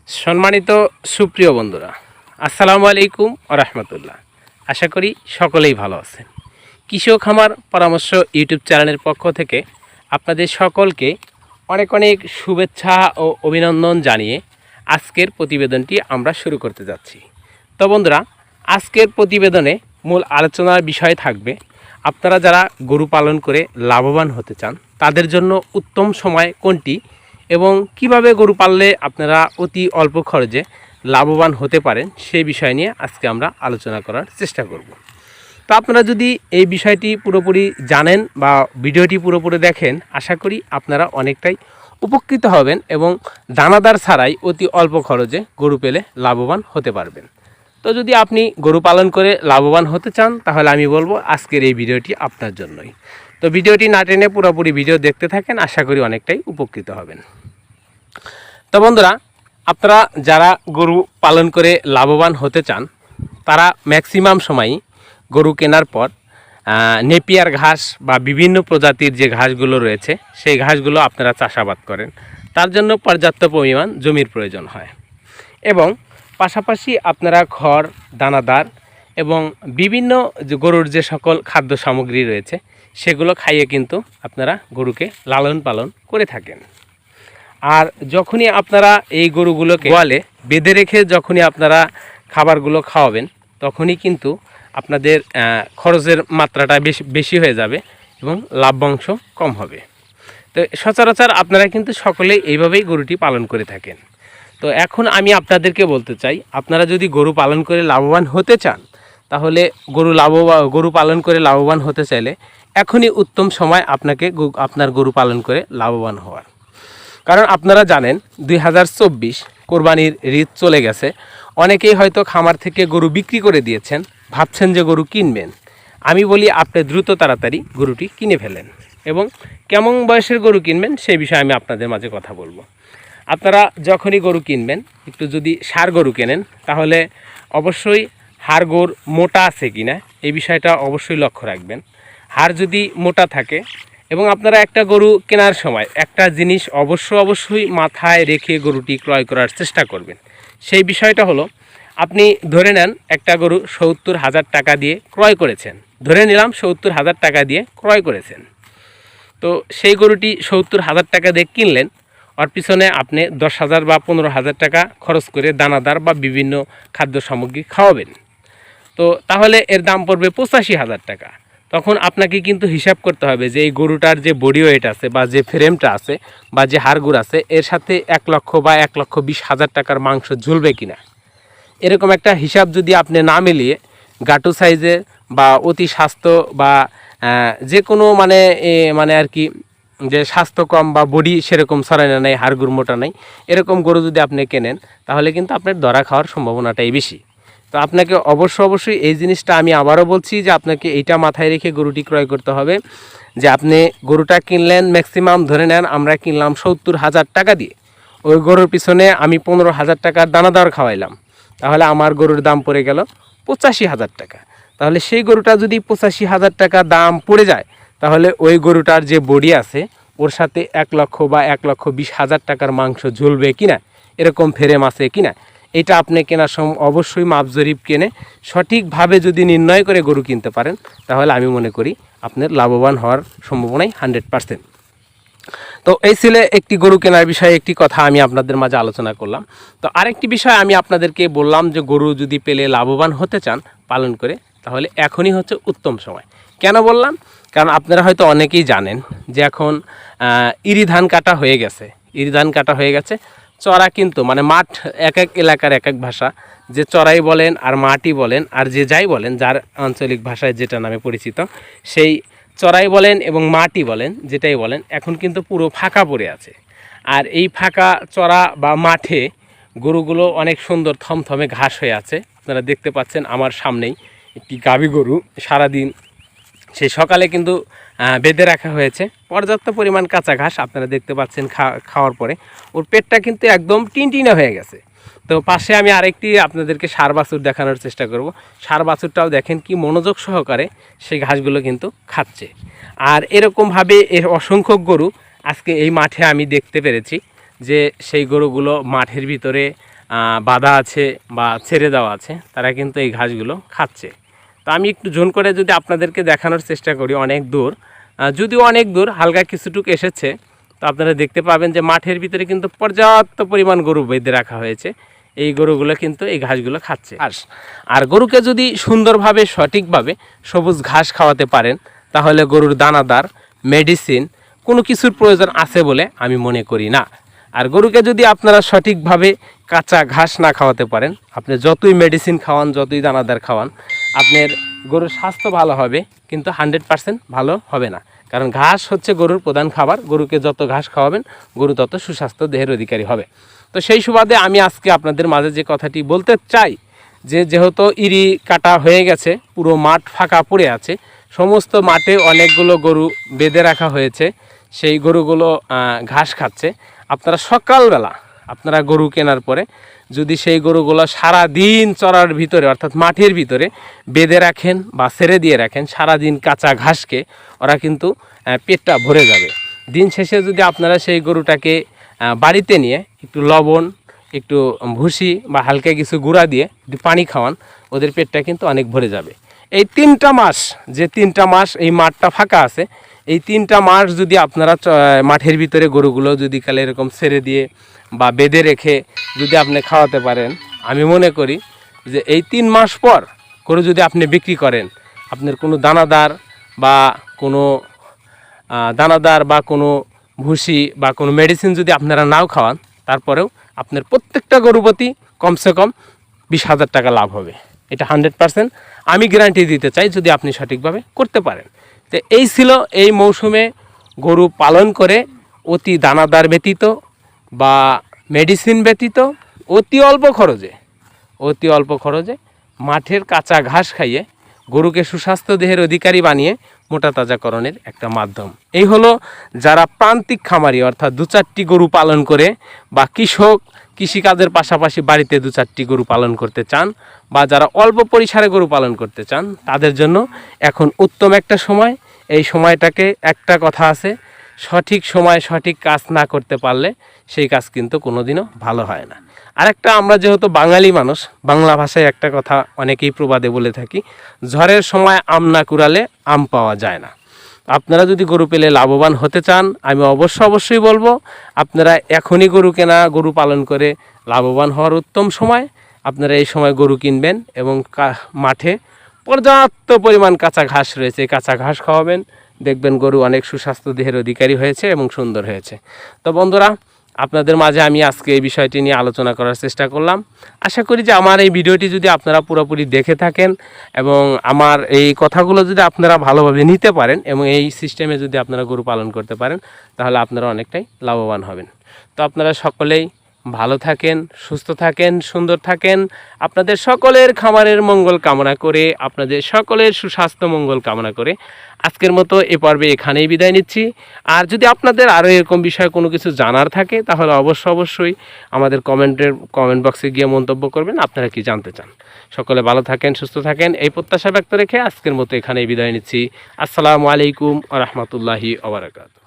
সম্মানিত সুপ্রিয় বন্ধুরা, আসসালামু আলাইকুম ওয়া রাহমাতুল্লাহ। আশা করি সকলেই ভালো আছেন। কৃষক খামার পরামর্শ ইউটিউব চ্যানেলের পক্ষ থেকে আপনাদের সকলকে অনেক অনেক শুভেচ্ছা ও অভিনন্দন জানিয়ে আজকের প্রতিবেদনটি আমরা শুরু করতে যাচ্ছি। তো বন্ধুরা, আজকের প্রতিবেদনে মূল আলোচনার বিষয় থাকবে আপনারা যারা গরু পালন করে লাভবান হতে চান তাদের জন্য উত্তম সময় কোনটি এবং কিভাবে গরু পাললে আপনারা অতি অল্প খরচে লাভবান হতে পারেন সেই বিষয় নিয়ে আজকে আমরা আলোচনা করার চেষ্টা করব। তো আপনারা যদি এই বিষয়টি পুরোপুরি জানেন বা ভিডিওটি পুরোপুরি দেখেন, আশা করি আপনারা অনেকটাই উপকৃত হবেন এবং দানাদার ছাড়াই অতি অল্প খরচে গরু পেলে লাভবান হতে পারবেন। তো যদি আপনি গরু পালন করে লাভবান হতে চান তাহলে আমি বলবো আজকের এই ভিডিওটি আপনার জন্যই। তো ভিডিওটি না টেনে পুরোপুরি ভিডিও দেখতে থাকেন, আশা করি অনেকটাই উপকৃত হবেন। তো বন্ধুরা, আপনারা যারা গরু পালন করে লাভবান হতে চান তারা ম্যাক্সিমাম সময়ই গরু কেনার পর নেপিয়ার ঘাস বা বিভিন্ন প্রজাতির যে ঘাসগুলো রয়েছে সেই ঘাসগুলো আপনারা চাষাবাদ করেন। তার জন্য পর্যাপ্ত পরিমাণ জমির প্রয়োজন হয় এবং পাশাপাশি আপনারা খড়, দানাদার এবং বিভিন্ন যে গরুর যে সকল খাদ্য সামগ্রী রয়েছে সেগুলো খাইয়ে কিন্তু আপনারা গরুকে লালন পালন করে থাকেন। আর যখনই আপনারা এই গরুগুলোকে গোয়ালে বেঁধে রেখে যখনই আপনারা খাবারগুলো খাওয়াবেন তখনই কিন্তু আপনাদের খরচের মাত্রাটা বেশি হয়ে যাবে এবং লাভ্যাংশ কম হবে। তো সচরাচর আপনারা কিন্তু সকলেই এইভাবেই গরুটি পালন করে থাকেন। তো এখন আমি আপনাদেরকে বলতে চাই, আপনারা যদি গরু পালন করে লাভবান হতে চান তাহলে গরু পালন করে লাভবান হতে চাইলে এখনই উত্তম সময় আপনার গরু পালন করে লাভবান হওয়ার। কারণ আপনারা জানেন 2024 কোরবানির ঈদ চলে গেছে। অনেকেই হয়তো খামার থেকে গরু বিক্রি করে দিয়েছেন, ভাবছেন যে গরু কিনবেন। আমি বলি আপনি দ্রুত তাড়াতাড়ি গরুটি কিনে ফেলেন এবং কেমন বয়সের গরু কিনবেন সেই বিষয়ে আমি আপনাদের মাঝে কথা বলবো। আপনারা যখনই গরু কিনবেন একটু যদি ষাঁড় গরু কেনেন তাহলে অবশ্যই হাড়গোড় মোটা আছে কিনা এই বিষয়টা অবশ্যই লক্ষ্য রাখবেন। হাড় যদি মোটা থাকে এবং আপনারা একটা গরু কেনার সময় একটা জিনিস অবশ্যই মাথায় রেখে গরুটি ক্রয় করার চেষ্টা করবেন। সেই বিষয়টা হলো, আপনি ধরে নেন একটা গরু 70,000 টাকা দিয়ে ক্রয় করেছেন, ধরে নিলাম 70,000 টাকা দিয়ে ক্রয় করেছেন। তো সেই গরুটি 70,000 টাকা দিয়ে কিনলেন, ওর পিছনে আপনি 10,000 বা 15,000 টাকা খরচ করে দানাদার বা বিভিন্ন খাদ্য সামগ্রী খাওয়াবেন। তো তাহলে এর দাম পড়বে 85,000 টাকা। তখন আপনাকে কিন্তু হিসাব করতে হবে যে এই গরুটার যে বডি ওয়েট আছে বা যে ফ্রেমটা আছে বা যে হাড়গুড় আছে এর সাথে 1 লক্ষ বা 1,20,000 টাকার মাংস ঝুলবে কিনা। এরকম একটা হিসাব যদি আপনি না মিলিয়ে গাটু সাইজে বা অতি স্বাস্থ্য বা যে কোনো মানে আর কি যে স্বাস্থ্য কম বা বডি সেরকম সরানো নেই, হাড়গুড় মোটা নেই, এরকম গরু যদি আপনি কেনেন তাহলে কিন্তু আপনার ধরা খাওয়ার সম্ভাবনাটাই বেশি। তো আপনাকে অবশ্যই এই জিনিসটা আমি আবারও বলছি যে আপনাকে এইটা মাথায় রেখে গরুটি ক্রয় করতে হবে যে আপনি গরুটা কিনলেন, ম্যাক্সিমাম ধরে নেন আমরা কিনলাম 70,000 টাকা দিয়ে, ওই গরুর পিছনে আমি 15,000 টাকার দানাদার খাওয়াইলাম, তাহলে আমার গরুর দাম পড়ে গেল 85,000 টাকা। তাহলে সেই গরুটা যদি 85,000 টাকা দাম পড়ে যায় তাহলে ওই গরুটার যে বডি আছে ওর সাথে 1 লক্ষ বা 1,20,000 টাকার মাংস ঝুলবে কিনা, এরকম ফ্রেম আছে কিনা, এটা আপনি কেনার সময় অবশ্যই মাপ জরিপ কিনে সঠিকভাবে যদি নির্ণয় করে গরু কিনতে পারেন তাহলে আমি মনে করি আপনার লাভবান হওয়ার সম্ভাবনাই 100%। তো এই ছিল একটি গরু কেনার বিষয়ে একটি কথা আমি আপনাদের মাঝে আলোচনা করলাম। তো আরেকটি বিষয় আমি আপনাদেরকে বললাম যে গরু যদি পেলে লাভবান হতে চান পালন করে তাহলে এখনই হচ্ছে উত্তম সময়। কেন বললাম? কারণ আপনারা হয়তো অনেকেই জানেন যে এখন ইরি ধান কাটা হয়ে গেছে। চড়া কিন্তু মানে মাঠ এক এক এলাকার এক এক ভাষা, যে চড়াই বলেন আর মাটি বলেন আর যে যাই বলেন যার আঞ্চলিক ভাষায় যেটা নামে পরিচিত, সেই চড়াই বলেন এবং মাটি বলেন যেটাই বলেন এখন কিন্তু পুরো ফাঁকা পড়ে আছে। আর এই ফাঁকা চড়া বা মাঠে গরুগুলো অনেক সুন্দর থমথমে ঘাস হয়ে আছে। আপনারা দেখতে পাচ্ছেন আমার সামনেই একটি গাভী গরু, সারাদিন সেই সকালে কিন্তু বেঁধে রাখা হয়েছে, পর্যাপ্ত পরিমাণ কাঁচা ঘাস আপনারা দেখতে পাচ্ছেন। খাওয়ার পরে ওর পেটটা কিন্তু একদম টিনটিনা হয়ে গেছে। তো পাশে আমি আরেকটি আপনাদেরকে ষাঁড় বাছুর দেখানোর চেষ্টা করব। ষাঁড় বাছুরটাও দেখেন কি মনোযোগ সহকারে সেই ঘাসগুলো কিন্তু খাচ্ছে। আর এরকমভাবে এর অসংখ্য গরু আজকে এই মাঠে আমি দেখতে পেরেছি যে সেই গরুগুলো মাঠের ভিতরে বাঁধা আছে বা ছেড়ে দেওয়া আছে, তারা কিন্তু এই ঘাসগুলো খাচ্ছে। তো আমি একটু জোন করে যদি আপনাদেরকে দেখানোর চেষ্টা করি, অনেক দূর, যদিও অনেক দূর, হালকা কিছুটুকু এসেছে, তো আপনারা দেখতে পাবেন যে মাঠের ভিতরে কিন্তু পর্যাপ্ত পরিমাণ গরু বেঁধে রাখা হয়েছে। এই গরুগুলো কিন্তু এই ঘাসগুলো খাচ্ছে। আর গরুকে যদি সুন্দরভাবে সঠিকভাবে সবুজ ঘাস খাওয়াতে পারেন, তাহলে গরুর দানাদার মেডিসিন কোনো কিছুর প্রয়োজন আছে বলে আমি মনে করি না। আর গরুকে যদি আপনারা সঠিকভাবে কাঁচা ঘাস না খাওয়াতে পারেন, আপনি যতই মেডিসিন খাওয়ান, যতই দানাদার খাওয়ান, আপনার গরুর স্বাস্থ্য ভালো হবে, কিন্তু 100% ভালো হবে না। কারণ ঘাস হচ্ছে গরুর প্রধান খাবার। গরুকে যত ঘাস খাওয়াবেন, গরু তত সুস্বাস্থ্য দেহের অধিকারী হবে। তো সেই সুবাদে আমি আজকে আপনাদের মাঝে যে কথাটি বলতে চাই, যেহেতু ইরি কাটা হয়ে গেছে, পুরো মাঠ ফাঁকা পড়ে আছে, সমস্ত মাঠে অনেকগুলো গরু বেঁধে রাখা হয়েছে, সেই গরুগুলো ঘাস খাচ্ছে। আপনারা সকালবেলা আপনারা গরু কেনার পরে যদি সেই গরুগুলো সারা দিন চড়ার ভিতরে, অর্থাৎ মাঠের ভিতরে বেঁধে রাখেন বা ছেড়ে দিয়ে রাখেন, সারাদিন কাঁচা ঘাসকে, ওরা কিন্তু পেটটা ভরে যাবে। দিন শেষে যদি আপনারা সেই গরুটাকে বাড়িতে নিয়ে একটু লবণ, একটু ভুসি বা হালকা কিছু গুঁড়া দিয়ে একটু পানি খাওয়ান, ওদের পেটটা কিন্তু অনেক ভরে যাবে। এই 3টা মাস, যে 3টা মাস এই মাঠটা ফাঁকা আছে, এই 3টা মাস যদি আপনারা মাঠের ভিতরে গরুগুলো যদি কালে এরকম ছেড়ে দিয়ে বা বেঁধে রেখে যদি আপনি খাওয়াতে পারেন, আমি মনে করি যে এই 3 মাস পর গরু যদি আপনি বিক্রি করেন, আপনার কোনো দানাদার বা কোনো ভুসি বা কোনো মেডিসিন যদি আপনারা নাও খাওয়ান, তারপরেও আপনার প্রত্যেকটা গরু প্রতি কমসে কম 20,000 টাকা লাভ হবে। এটা 100% আমি গ্যারান্টি দিতে চাই, যদি আপনি সঠিকভাবে করতে পারেন। তো এই ছিল এই মৌসুমে গরু পালন করে অতি দানাদার ব্যতীত বা মেডিসিন ব্যতীত অতি অল্প খরচে মাঠের কাঁচা ঘাস খাইয়ে গরুকে সুস্বাস্থ্য দেহের অধিকারী বানিয়ে মোটা তাজাকরণের একটা মাধ্যম। এই হলো যারা প্রান্তিক খামারি, অর্থাৎ 2-4টি গরু পালন করে, বা কৃষিকাজের পাশাপাশি বাড়িতে 2-4টি গরু পালন করতে চান, বা যারা অল্প পরিসরে গরু পালন করতে চান, তাদের জন্য এখন উত্তম একটা সময়। এই সময়টাকে একটা কথা আছে, সঠিক সময়ে সঠিক কাজ না করতে পারলে সেই কাজ কিন্তু কোনোদিনও ভালো হয় না। আরেকটা, আমরা যেহেতু বাঙালি মানুষ, বাংলা ভাষায় একটা কথা অনেকেই প্রবাদে বলে থাকি, ঝড়ের সময় আম না কুড়ালে আম পাওয়া যায় না। আপনারা যদি গরু পেলে লাভবান হতে চান, আমি অবশ্যই বলবো আপনারা এখনই গরু কেনা, গরু পালন করে লাভবান হওয়ার উত্তম সময়। আপনারা এই সময় গরু কিনবেন এবং মাঠে পর্যাপ্ত পরিমাণ কাঁচা ঘাস রয়েছে, কাঁচা ঘাস খাওয়াবেন, দেখবেন গরু অনেক সুস্বাস্থ্য দেহের অধিকারী হয়েছে এবং সুন্দর হয়েছে। তো বন্ধুরা, আপনাদের মাঝে আমি আজকে এই বিষয়টি নিয়ে আলোচনা করার চেষ্টা করলাম। আশা করি যে আমার এই ভিডিওটি যদি আপনারা পুরোপুরি দেখে থাকেন এবং আমার এই কথাগুলো যদি আপনারা ভালোভাবে নিতে পারেন এবং এই সিস্টেমে যদি আপনারা গরু পালন করতে পারেন, তাহলে আপনারা অনেকটাই লাভবান হবেন। তো আপনারা সকলেই ভালো থাকেন, সুস্থ থাকেন, সুন্দর থাকেন। আপনাদের সকলের খামারের মঙ্গল কামনা করে, আপনাদের সকলের সুস্বাস্থ্য মঙ্গল কামনা করে আজকের মতো এ পর্বে এখানেই বিদায় নিচ্ছি। আর যদি আপনাদের আরও এরকম বিষয়ে কোনো কিছু জানার থাকে, তাহলে অবশ্যই আমাদের কমেন্ট বক্সে গিয়ে মন্তব্য করবেন, আপনারা কি জানতে চান। সকলে ভালো থাকেন, সুস্থ থাকেন, এই প্রত্যাশা ব্যক্ত রেখে আজকের মতো এখানেই বিদায় নিচ্ছি। আসসালামু আলাইকুম ওয়া রাহমাতুল্লাহি ওয়া বারাকাতুহু।